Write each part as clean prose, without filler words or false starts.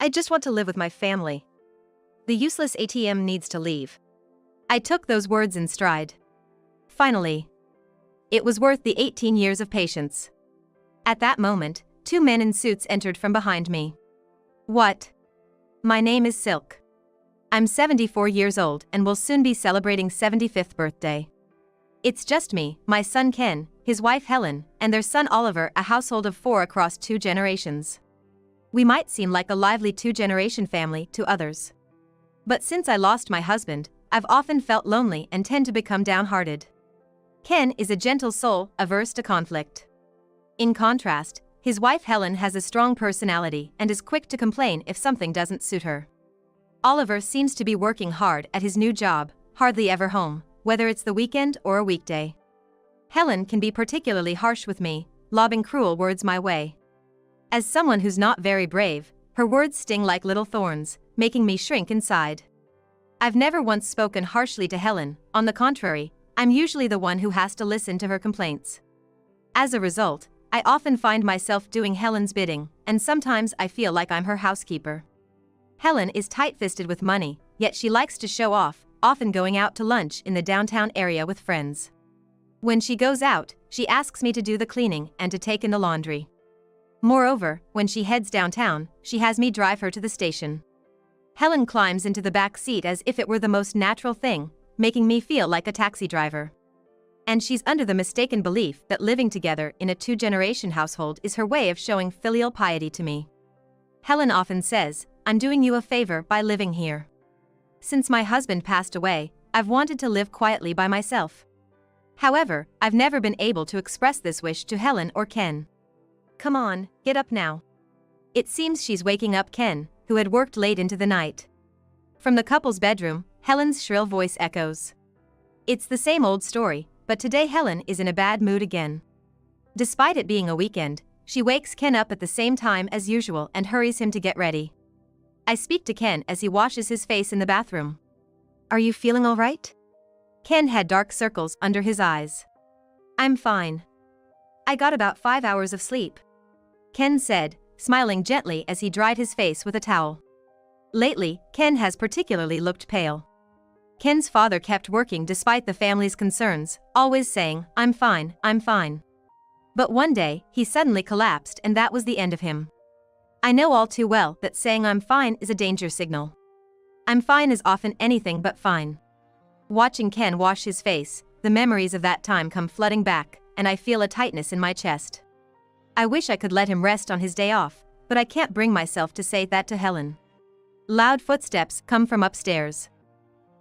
I just want to live with my family. The useless ATM needs to leave. I took those words in stride. Finally. It was worth the 18 years of patience. At that moment, two men in suits entered from behind me. What? My name is Silk. I'm 74 years old and will soon be celebrating 75th birthday. It's just me, my son Ken, his wife Helen, and their son Oliver, a household of 4 across 2 generations. We might seem like a lively 2-generation family to others. But since I lost my husband, I've often felt lonely and tend to become downhearted. Ken is a gentle soul, averse to conflict. In contrast, his wife Helen has a strong personality and is quick to complain if something doesn't suit her. Oliver seems to be working hard at his new job, hardly ever home, whether it's the weekend or a weekday. Helen can be particularly harsh with me, lobbing cruel words my way. As someone who's not very brave, her words sting like little thorns, making me shrink inside. I've never once spoken harshly to Helen, on the contrary, I'm usually the one who has to listen to her complaints. As a result, I often find myself doing Helen's bidding, and sometimes I feel like I'm her housekeeper. Helen is tight-fisted with money, yet she likes to show off, often going out to lunch in the downtown area with friends. When she goes out, she asks me to do the cleaning and to take in the laundry. Moreover, when she heads downtown, she has me drive her to the station. Helen climbs into the back seat as if it were the most natural thing, making me feel like a taxi driver. And she's under the mistaken belief that living together in a 2-generation household is her way of showing filial piety to me. Helen often says, "I'm doing you a favor by living here." Since my husband passed away, I've wanted to live quietly by myself. However, I've never been able to express this wish to Helen or Ken. Come on, get up now. It seems she's waking up Ken, who had worked late into the night. From the couple's bedroom, Helen's shrill voice echoes. It's the same old story, but today Helen is in a bad mood again. Despite it being a weekend, she wakes Ken up at the same time as usual and hurries him to get ready. I speak to Ken as he washes his face in the bathroom. Are you feeling all right? Ken had dark circles under his eyes. I'm fine. I got about 5 hours of sleep, Ken said, smiling gently as he dried his face with a towel. Lately, Ken has particularly looked pale. Ken's father kept working despite the family's concerns, always saying, I'm fine, I'm fine. But one day, he suddenly collapsed and that was the end of him. I know all too well that saying I'm fine is a danger signal. I'm fine is often anything but fine. Watching Ken wash his face, the memories of that time come flooding back, and I feel a tightness in my chest. I wish I could let him rest on his day off, but I can't bring myself to say that to Helen. Loud footsteps come from upstairs.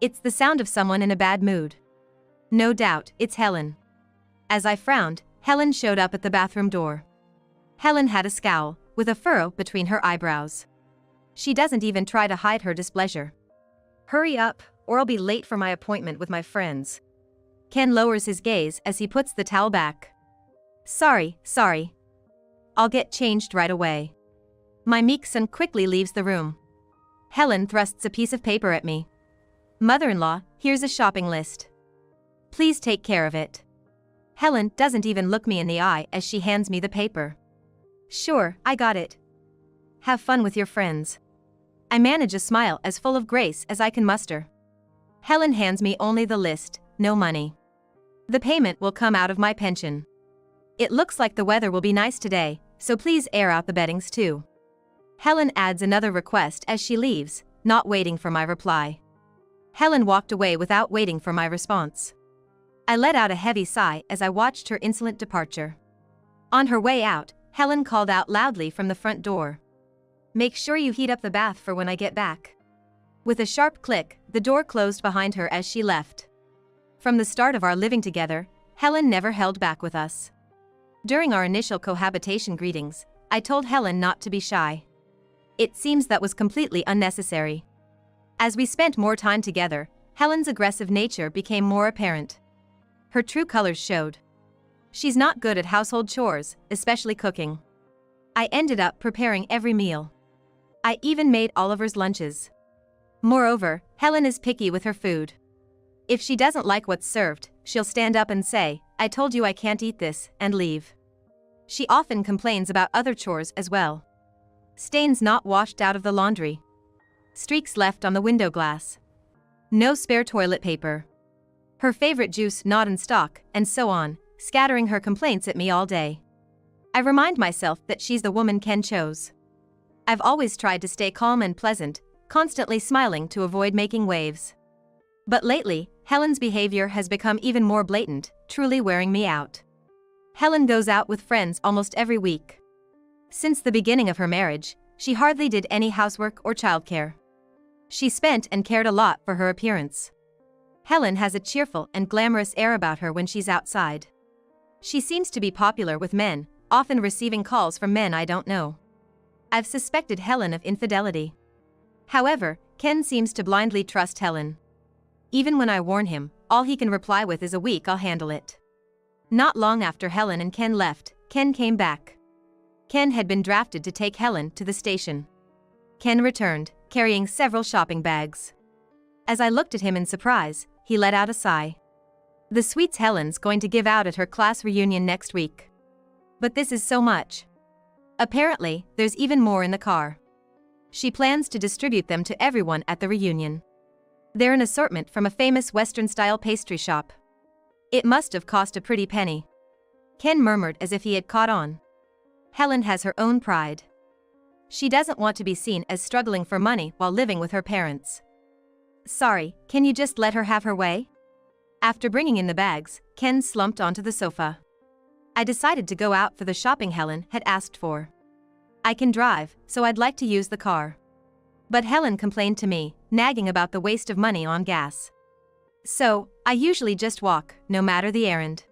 It's the sound of someone in a bad mood. No doubt, it's Helen. As I frowned, Helen showed up at the bathroom door. Helen had a scowl, with a furrow between her eyebrows. She doesn't even try to hide her displeasure. Hurry up, or I'll be late for my appointment with my friends. Ken lowers his gaze as he puts the towel back. Sorry. I'll get changed right away. My meek son quickly leaves the room. Helen thrusts a piece of paper at me. Mother-in-law, here's a shopping list. Please take care of it. Helen doesn't even look me in the eye as she hands me the paper. Sure, I got it. Have fun with your friends. I manage a smile as full of grace as I can muster. Helen hands me only the list, no money. The payment will come out of my pension. It looks like the weather will be nice today, so please air out the beddings too. Helen adds another request as she leaves, not waiting for my reply. Helen walked away without waiting for my response. I let out a heavy sigh as I watched her insolent departure. On her way out, Helen called out loudly from the front door. Make sure you heat up the bath for when I get back. With a sharp click, the door closed behind her as she left. From the start of our living together, Helen never held back with us. During our initial cohabitation greetings, I told Helen not to be shy. It seems that was completely unnecessary. As we spent more time together, Helen's aggressive nature became more apparent. Her true colors showed. She's not good at household chores, especially cooking. I ended up preparing every meal. I even made Oliver's lunches. Moreover, Helen is picky with her food. If she doesn't like what's served, she'll stand up and say, I told you I can't eat this, and leave. She often complains about other chores as well. Stains not washed out of the laundry. Streaks left on the window glass. No spare toilet paper. Her favorite juice not in stock, and so on, scattering her complaints at me all day. I remind myself that she's the woman Ken chose. I've always tried to stay calm and pleasant, constantly smiling to avoid making waves. But lately, Helen's behavior has become even more blatant, truly wearing me out. Helen goes out with friends almost every week. Since the beginning of her marriage, she hardly did any housework or childcare. She spent and cared a lot for her appearance. Helen has a cheerful and glamorous air about her when she's outside. She seems to be popular with men, often receiving calls from men I don't know. I've suspected Helen of infidelity. However, Ken seems to blindly trust Helen. Even when I warn him, all he can reply with is a week I'll handle it. Not long after Helen and Ken left, Ken came back. Ken had been drafted to take Helen to the station. Ken returned, carrying several shopping bags. As I looked at him in surprise, he let out a sigh. The sweets Helen's going to give out at her class reunion next week. But this is so much. Apparently, there's even more in the car. She plans to distribute them to everyone at the reunion. They're an assortment from a famous Western-style pastry shop. It must have cost a pretty penny. Ken murmured as if he had caught on. Helen has her own pride. She doesn't want to be seen as struggling for money while living with her parents. Sorry, can you just let her have her way? After bringing in the bags, Ken slumped onto the sofa. I decided to go out for the shopping Helen had asked for. I can drive, so I'd like to use the car. But Helen complained to me, nagging about the waste of money on gas. So, I usually just walk, no matter the errand.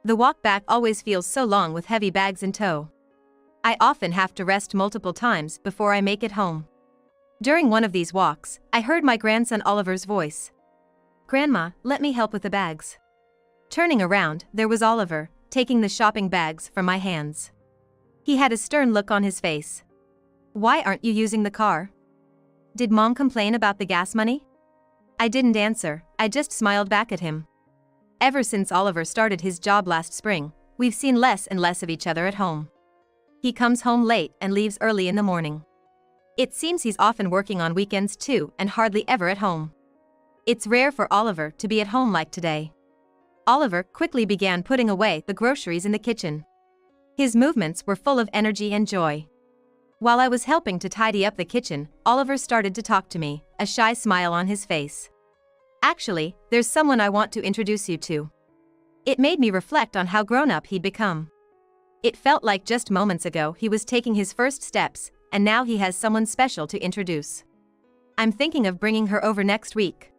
The walk back always feels so long with heavy bags in tow. I often have to rest multiple times before I make it home. During one of these walks, I heard my grandson Oliver's voice. "Grandma, let me help with the bags." Turning around, there was Oliver, taking the shopping bags from my hands. He had a stern look on his face. "Why aren't you using the car? Did Mom complain about the gas money?" I didn't answer, I just smiled back at him. Ever since Oliver started his job last spring, we've seen less and less of each other at home. He comes home late and leaves early in the morning. It seems he's often working on weekends too and hardly ever at home. It's rare for Oliver to be at home like today. Oliver quickly began putting away the groceries in the kitchen. His movements were full of energy and joy. While I was helping to tidy up the kitchen, Oliver started to talk to me, a shy smile on his face. "Actually, there's someone I want to introduce you to." It made me reflect on how grown-up he'd become. It felt like just moments ago he was taking his first steps, and now he has someone special to introduce. I'm thinking of bringing her over next week.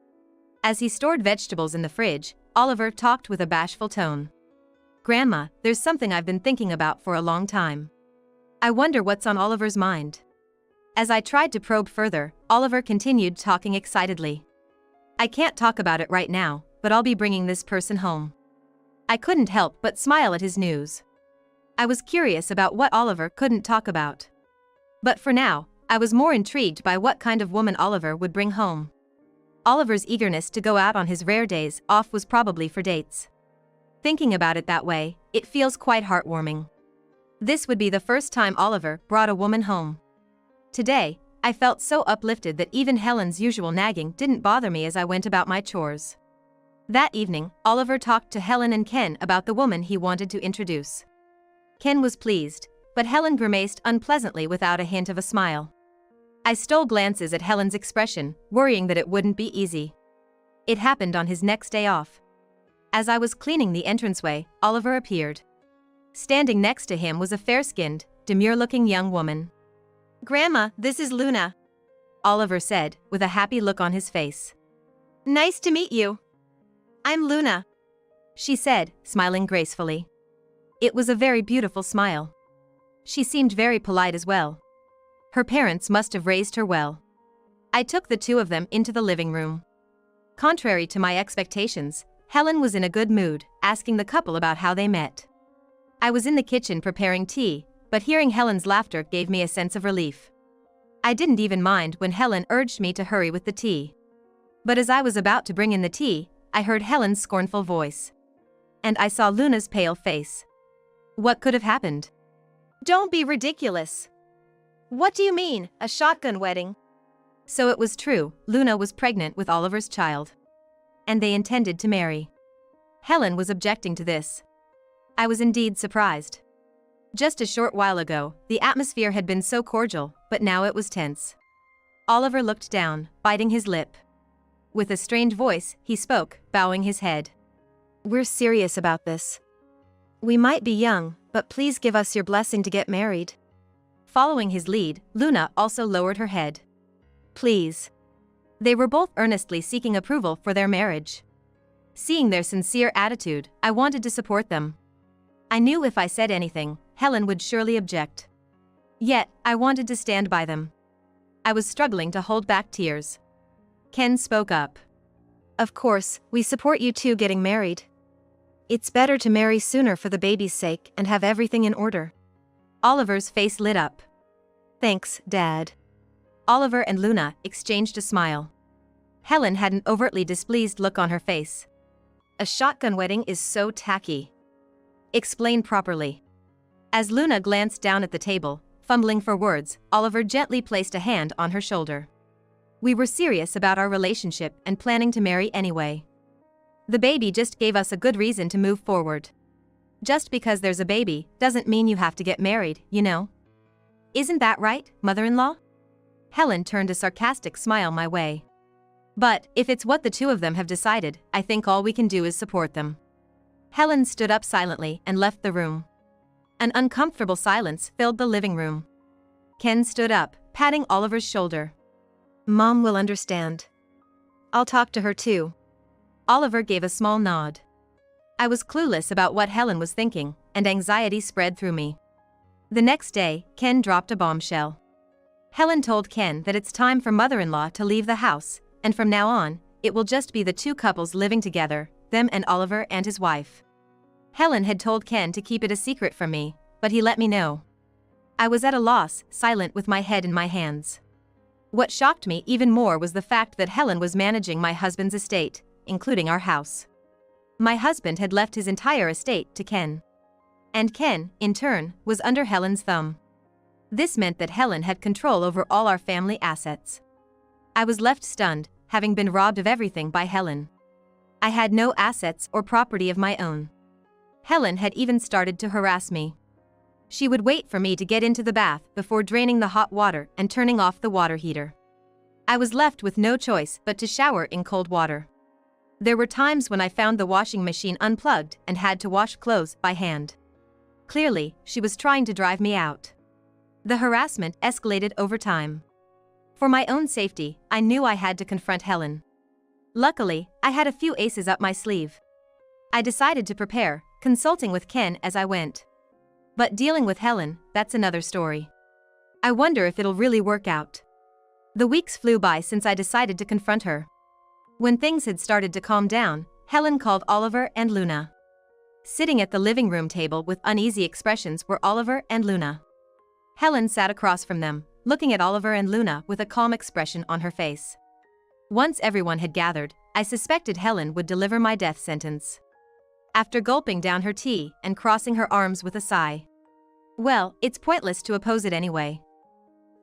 As he stored vegetables in the fridge, Oliver talked with a bashful tone. "Grandma, there's something I've been thinking about for a long time. I wonder what's on Oliver's mind." As I tried to probe further, Oliver continued talking excitedly. "I can't talk about it right now, but I'll be bringing this person home." I couldn't help but smile at his news. I was curious about what Oliver couldn't talk about. But for now, I was more intrigued by what kind of woman Oliver would bring home. Oliver's eagerness to go out on his rare days off was probably for dates. Thinking about it that way, it feels quite heartwarming. This would be the first time Oliver brought a woman home. Today, I felt so uplifted that even Helen's usual nagging didn't bother me as I went about my chores. That evening, Oliver talked to Helen and Ken about the woman he wanted to introduce. Ken was pleased, but Helen grimaced unpleasantly without a hint of a smile. I stole glances at Helen's expression, worrying that it wouldn't be easy. It happened on his next day off. As I was cleaning the entranceway, Oliver appeared. Standing next to him was a fair-skinned, demure-looking young woman. "Grandma, this is Luna," Oliver said, with a happy look on his face. "Nice to meet you." "I'm Luna," she said, smiling gracefully. It was a very beautiful smile. She seemed very polite as well. Her parents must have raised her well. I took the two of them into the living room. Contrary to my expectations, Helen was in a good mood, asking the couple about how they met. I was in the kitchen preparing tea, but hearing Helen's laughter gave me a sense of relief. I didn't even mind when Helen urged me to hurry with the tea. But as I was about to bring in the tea, I heard Helen's scornful voice. And I saw Luna's pale face. What could have happened? "Don't be ridiculous," What do you mean, a shotgun wedding? So it was true, Luna was pregnant with Oliver's child. And they intended to marry. Helen was objecting to this. I was indeed surprised. Just a short while ago, the atmosphere had been so cordial, but now it was tense. Oliver looked down, biting his lip. With a strained voice, he spoke, bowing his head. We're serious about this. We might be young, but please give us your blessing to get married. Following his lead, Luna also lowered her head. Please. They were both earnestly seeking approval for their marriage. Seeing their sincere attitude, I wanted to support them. I knew if I said anything, Helen would surely object. Yet, I wanted to stand by them. I was struggling to hold back tears. Ken spoke up. Of course, we support you two getting married. It's better to marry sooner for the baby's sake and have everything in order. Oliver's face lit up. Thanks, Dad. Oliver and Luna exchanged a smile. Helen had an overtly displeased look on her face. A shotgun wedding is so tacky. Explain properly. As Luna glanced down at the table, fumbling for words, Oliver gently placed a hand on her shoulder. We were serious about our relationship and planning to marry anyway. The baby just gave us a good reason to move forward. Just because there's a baby doesn't mean you have to get married, you know. Isn't that right, mother-in-law? Helen turned a sarcastic smile my way. But, if it's what the two of them have decided, I think all we can do is support them. Helen stood up silently and left the room. An uncomfortable silence filled the living room. Ken stood up, patting Oliver's shoulder. Mom will understand. I'll talk to her too. Oliver gave a small nod. I was clueless about what Helen was thinking, and anxiety spread through me. The next day, Ken dropped a bombshell. Helen told Ken that it's time for mother-in-law to leave the house, and from now on, it will just be the two couples living together, them and Oliver and his wife. Helen had told Ken to keep it a secret from me, but he let me know. I was at a loss, silent with my head in my hands. What shocked me even more was the fact that Helen was managing my husband's estate, including our house. My husband had left his entire estate to Ken. And Ken, in turn, was under Helen's thumb. This meant that Helen had control over all our family assets. I was left stunned, having been robbed of everything by Helen. I had no assets or property of my own. Helen had even started to harass me. She would wait for me to get into the bath before draining the hot water and turning off the water heater. I was left with no choice but to shower in cold water. There were times when I found the washing machine unplugged and had to wash clothes by hand. Clearly, she was trying to drive me out. The harassment escalated over time. For my own safety, I knew I had to confront Helen. Luckily, I had a few aces up my sleeve. I decided to prepare, consulting with Ken as I went. But dealing with Helen, that's another story. I wonder if it'll really work out. The weeks flew by since I decided to confront her. When things had started to calm down, Helen called Oliver and Luna. Sitting at the living room table with uneasy expressions were Oliver and Luna. Helen sat across from them, looking at Oliver and Luna with a calm expression on her face. Once everyone had gathered, I suspected Helen would deliver my death sentence. After gulping down her tea and crossing her arms with a sigh. Well, it's pointless to oppose it anyway.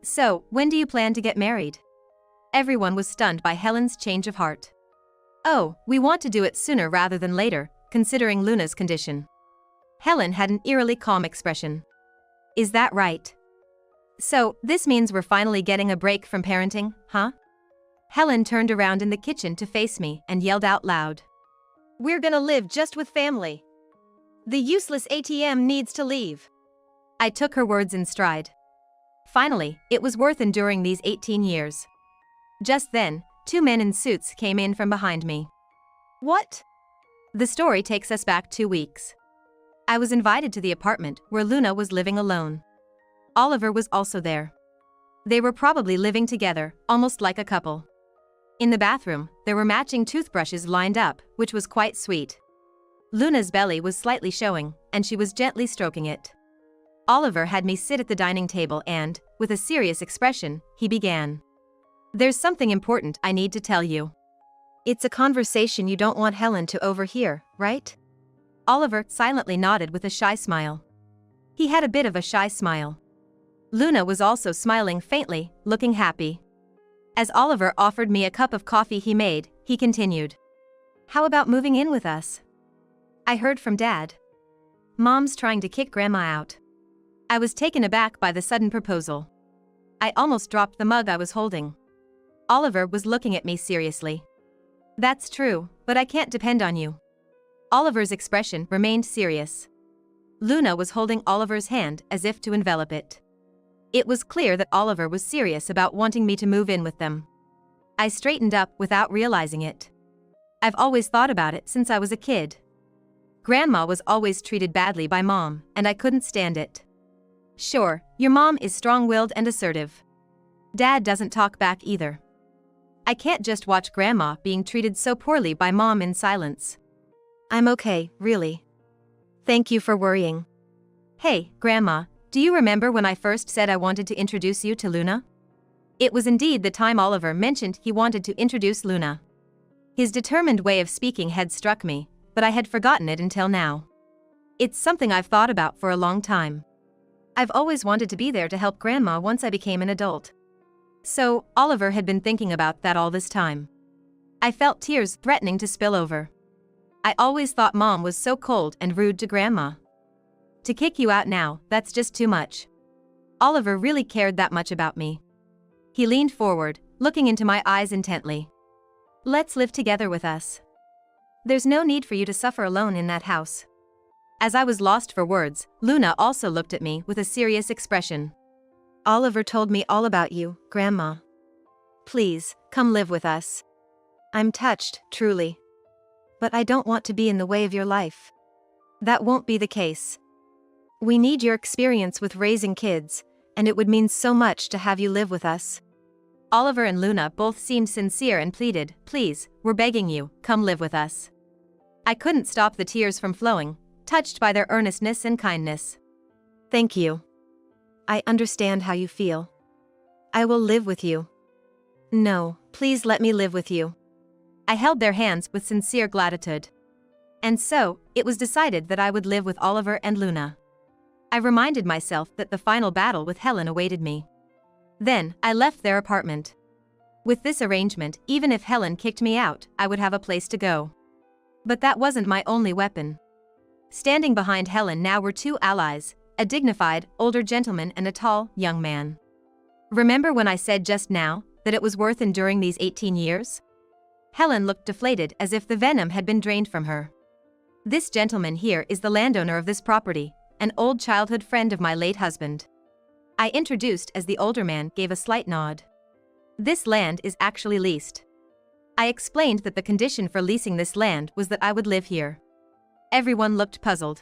So, when do you plan to get married? Everyone was stunned by Helen's change of heart. Oh, we want to do it sooner rather than later, considering Luna's condition. Helen had an eerily calm expression. Is that right? So, this means we're finally getting a break from parenting, huh? Helen turned around in the kitchen to face me and yelled out loud. We're gonna live just with family. The useless ATM needs to leave. I took her words in stride. Finally, it was worth enduring these 18 years. Just then, two men in suits came in from behind me. What? The story takes us back 2 weeks. I was invited to the apartment where Luna was living alone. Oliver was also there. They were probably living together, almost like a couple. In the bathroom, there were matching toothbrushes lined up, which was quite sweet. Luna's belly was slightly showing, and she was gently stroking it. Oliver had me sit at the dining table and, with a serious expression, he began. There's something important I need to tell you. It's a conversation you don't want Helen to overhear, right? Oliver silently nodded with a shy smile. He had a bit of a shy smile. Luna was also smiling faintly, looking happy. As Oliver offered me a cup of coffee he made, he continued. How about moving in with us? I heard from Dad. Mom's trying to kick Grandma out. I was taken aback by the sudden proposal. I almost dropped the mug I was holding. Oliver was looking at me seriously. That's true, but I can't depend on you. Oliver's expression remained serious. Luna was holding Oliver's hand as if to envelop it. It was clear that Oliver was serious about wanting me to move in with them. I straightened up without realizing it. I've always thought about it since I was a kid. Grandma was always treated badly by Mom, and I couldn't stand it. Sure, your mom is strong-willed and assertive. Dad doesn't talk back either. I can't just watch Grandma being treated so poorly by Mom in silence. I'm okay, really. Thank you for worrying. Hey, Grandma, do you remember when I first said I wanted to introduce you to Luna? It was indeed the time Oliver mentioned he wanted to introduce Luna. His determined way of speaking had struck me, but I had forgotten it until now. It's something I've thought about for a long time. I've always wanted to be there to help Grandma once I became an adult. So, Oliver had been thinking about that all this time. I felt tears threatening to spill over. I always thought Mom was so cold and rude to Grandma. To kick you out now, that's just too much. Oliver really cared that much about me. He leaned forward, looking into my eyes intently. Let's live together with us. There's no need for you to suffer alone in that house. As I was lost for words, Luna also looked at me with a serious expression. Oliver told me all about you, Grandma. Please, come live with us. I'm touched, truly. But I don't want to be in the way of your life. That won't be the case. We need your experience with raising kids, and it would mean so much to have you live with us. Oliver and Luna both seemed sincere and pleaded, please, we're begging you, come live with us. I couldn't stop the tears from flowing, touched by their earnestness and kindness. Thank you. I understand how you feel. I will live with you. No, please let me live with you. I held their hands with sincere gratitude. And so, it was decided that I would live with Oliver and Luna. I reminded myself that the final battle with Helen awaited me. Then, I left their apartment. With this arrangement, even if Helen kicked me out, I would have a place to go. But that wasn't my only weapon. Standing behind Helen now were two allies, a dignified, older gentleman and a tall, young man. Remember when I said just now that it was worth enduring these 18 years? Helen looked deflated as if the venom had been drained from her. This gentleman here is the landowner of this property, an old childhood friend of my late husband. I introduced as the older man gave a slight nod. This land is actually leased. I explained that the condition for leasing this land was that I would live here. Everyone looked puzzled.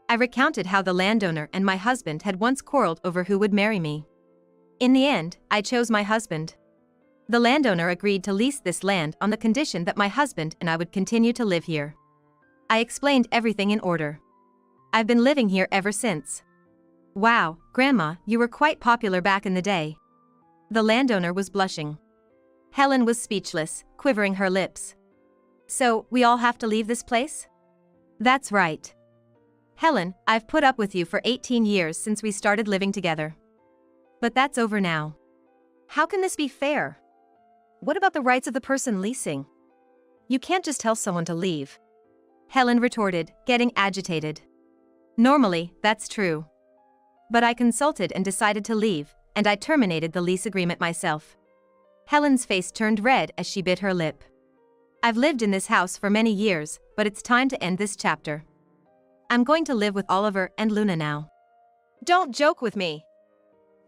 I recounted how the landowner and my husband had once quarreled over who would marry me. In the end, I chose my husband. The landowner agreed to lease this land on the condition that my husband and I would continue to live here. I explained everything in order. I've been living here ever since. Wow, Grandma, you were quite popular back in the day. The landowner was blushing. Helen was speechless, quivering her lips. So, we all have to leave this place? That's right. Helen, I've put up with you for 18 years since we started living together. But that's over now. How can this be fair? What about the rights of the person leasing? You can't just tell someone to leave. Helen retorted, getting agitated. Normally, that's true. But I consulted and decided to leave, and I terminated the lease agreement myself. Helen's face turned red as she bit her lip. I've lived in this house for many years, but it's time to end this chapter. I'm going to live with Oliver and Luna now. Don't joke with me.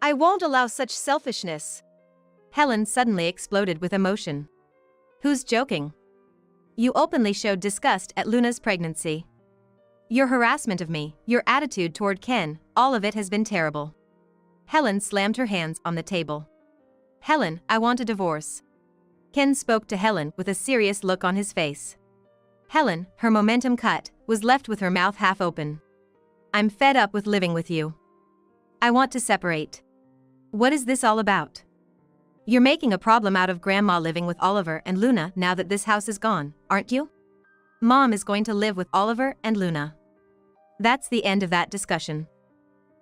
I won't allow such selfishness. Helen suddenly exploded with emotion. Who's joking? You openly showed disgust at Luna's pregnancy. Your harassment of me, your attitude toward Ken, all of it has been terrible. Helen slammed her hands on the table. Helen, I want a divorce. Ken spoke to Helen with a serious look on his face. Helen, her momentum cut, was left with her mouth half open. I'm fed up with living with you. I want to separate. What is this all about? You're making a problem out of Grandma living with Oliver and Luna now that this house is gone, aren't you? Mom is going to live with Oliver and Luna. That's the end of that discussion.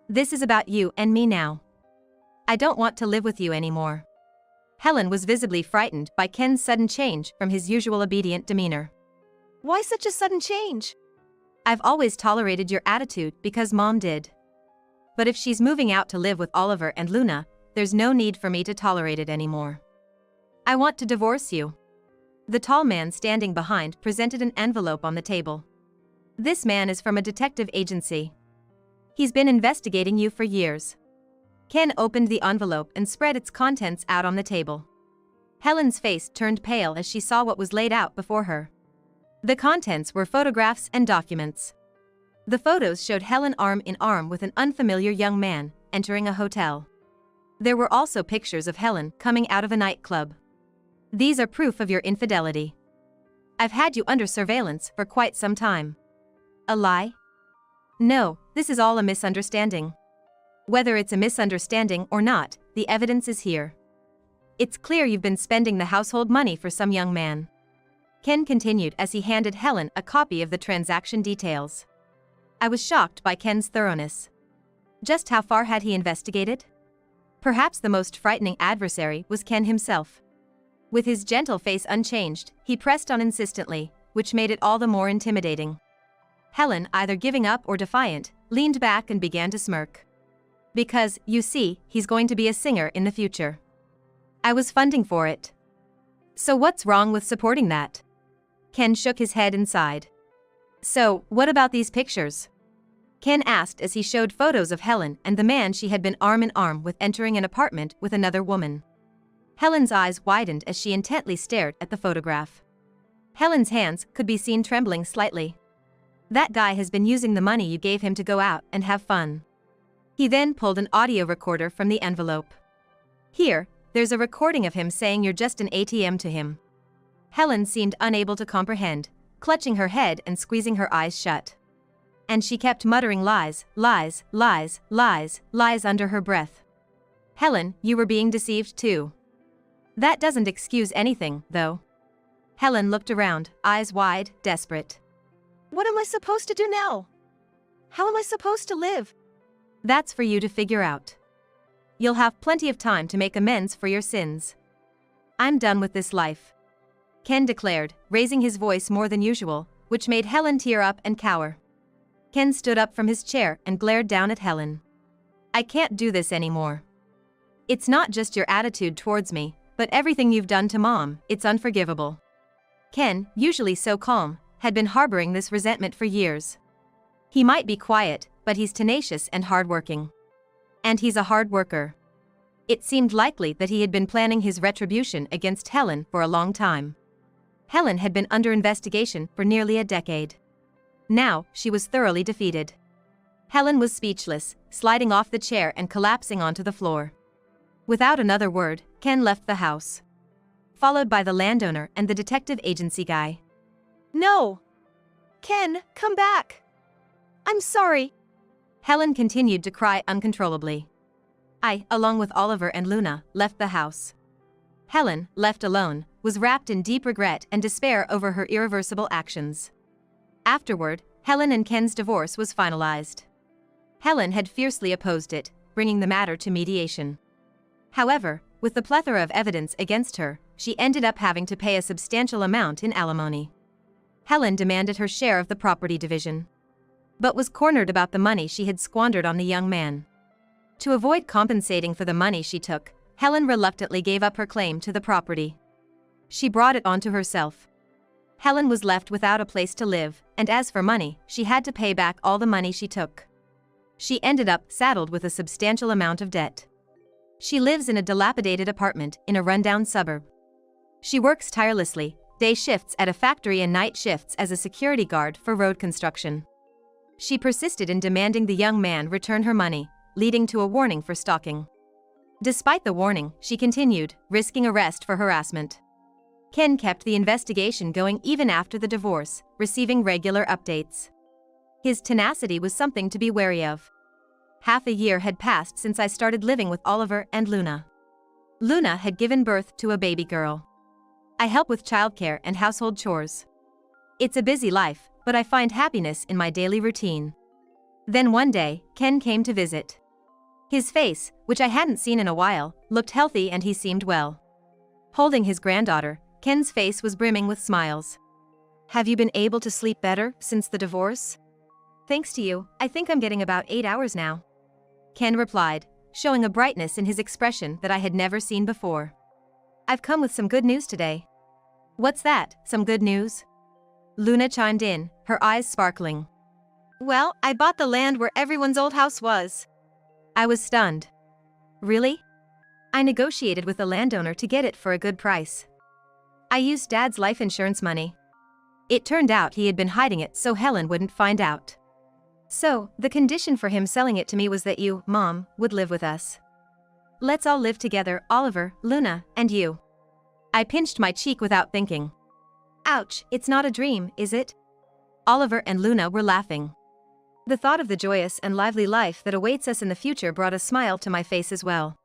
This is about you and me now. I don't want to live with you anymore. Helen was visibly frightened by Ken's sudden change from his usual obedient demeanor. Why such a sudden change? I've always tolerated your attitude because Mom did. But if she's moving out to live with Oliver and Luna, there's no need for me to tolerate it anymore. I want to divorce you. The tall man standing behind presented an envelope on the table. This man is from a detective agency. He's been investigating you for years. Ken opened the envelope and spread its contents out on the table. Helen's face turned pale as she saw what was laid out before her. The contents were photographs and documents. The photos showed Helen arm in arm with an unfamiliar young man, entering a hotel. There were also pictures of Helen coming out of a nightclub. These are proof of your infidelity. I've had you under surveillance for quite some time. A lie? No, this is all a misunderstanding. Whether it's a misunderstanding or not, the evidence is here. It's clear you've been spending the household money for some young man. Ken continued as he handed Helen a copy of the transaction details. I was shocked by Ken's thoroughness. Just how far had he investigated? Perhaps the most frightening adversary was Ken himself. With his gentle face unchanged, he pressed on insistently, which made it all the more intimidating. Helen, either giving up or defiant, leaned back and began to smirk. Because, you see, he's going to be a singer in the future. I was funding for it. So what's wrong with supporting that? Ken shook his head and sighed. So, what about these pictures? Ken asked as he showed photos of Helen and the man she had been arm in arm with entering an apartment with another woman. Helen's eyes widened as she intently stared at the photograph. Helen's hands could be seen trembling slightly. That guy has been using the money you gave him to go out and have fun. He then pulled an audio recorder from the envelope. Here, there's a recording of him saying you're just an ATM to him. Helen seemed unable to comprehend, clutching her head and squeezing her eyes shut. And she kept muttering lies, lies, lies, lies, lies under her breath. Helen, you were being deceived too. That doesn't excuse anything, though. Helen looked around, eyes wide, desperate. What am I supposed to do now? How am I supposed to live? That's for you to figure out. You'll have plenty of time to make amends for your sins. I'm done with this life, Ken declared, raising his voice more than usual, which made Helen tear up and cower. Ken stood up from his chair and glared down at Helen. I can't do this anymore. It's not just your attitude towards me, but everything you've done to Mom, it's unforgivable. Ken, usually so calm, had been harboring this resentment for years. He might be quiet, but he's tenacious and hardworking. And he's a hard worker. It seemed likely that he had been planning his retribution against Helen for a long time. Helen had been under investigation for nearly a decade. Now, she was thoroughly defeated. Helen was speechless, sliding off the chair and collapsing onto the floor. Without another word, Ken left the house, followed by the landowner and the detective agency guy. No! Ken, come back! I'm sorry. Helen continued to cry uncontrollably. I, along with Oliver and Luna, left the house. Helen, left alone, was wrapped in deep regret and despair over her irreversible actions. Afterward, Helen and Ken's divorce was finalized. Helen had fiercely opposed it, bringing the matter to mediation. However, with the plethora of evidence against her, she ended up having to pay a substantial amount in alimony. Helen demanded her share of the property division, but was cornered about the money she had squandered on the young man. To avoid compensating for the money she took, Helen reluctantly gave up her claim to the property. She brought it onto herself. Helen was left without a place to live, and as for money, she had to pay back all the money she took. She ended up saddled with a substantial amount of debt. She lives in a dilapidated apartment in a rundown suburb. She works tirelessly, day shifts at a factory and night shifts as a security guard for road construction. She persisted in demanding the young man return her money, leading to a warning for stalking. Despite the warning, she continued, risking arrest for harassment. Ken kept the investigation going even after the divorce, receiving regular updates. His tenacity was something to be wary of. Half a year had passed since I started living with Oliver and Luna. Luna had given birth to a baby girl. I help with childcare and household chores. It's a busy life, but I find happiness in my daily routine. Then one day, Ken came to visit. His face, which I hadn't seen in a while, looked healthy and he seemed well. Holding his granddaughter, Ken's face was brimming with smiles. Have you been able to sleep better since the divorce? Thanks to you, I think I'm getting about 8 hours now. Ken replied, showing a brightness in his expression that I had never seen before. I've come with some good news today. What's that, some good news? Luna chimed in, her eyes sparkling. Well, I bought the land where everyone's old house was. I was stunned. Really? I negotiated with the landowner to get it for a good price. I used Dad's life insurance money. It turned out he had been hiding it so Helen wouldn't find out. So, the condition for him selling it to me was that you, Mom, would live with us. Let's all live together, Oliver, Luna, and you. I pinched my cheek without thinking. Ouch, it's not a dream, is it? Oliver and Luna were laughing. The thought of the joyous and lively life that awaits us in the future brought a smile to my face as well.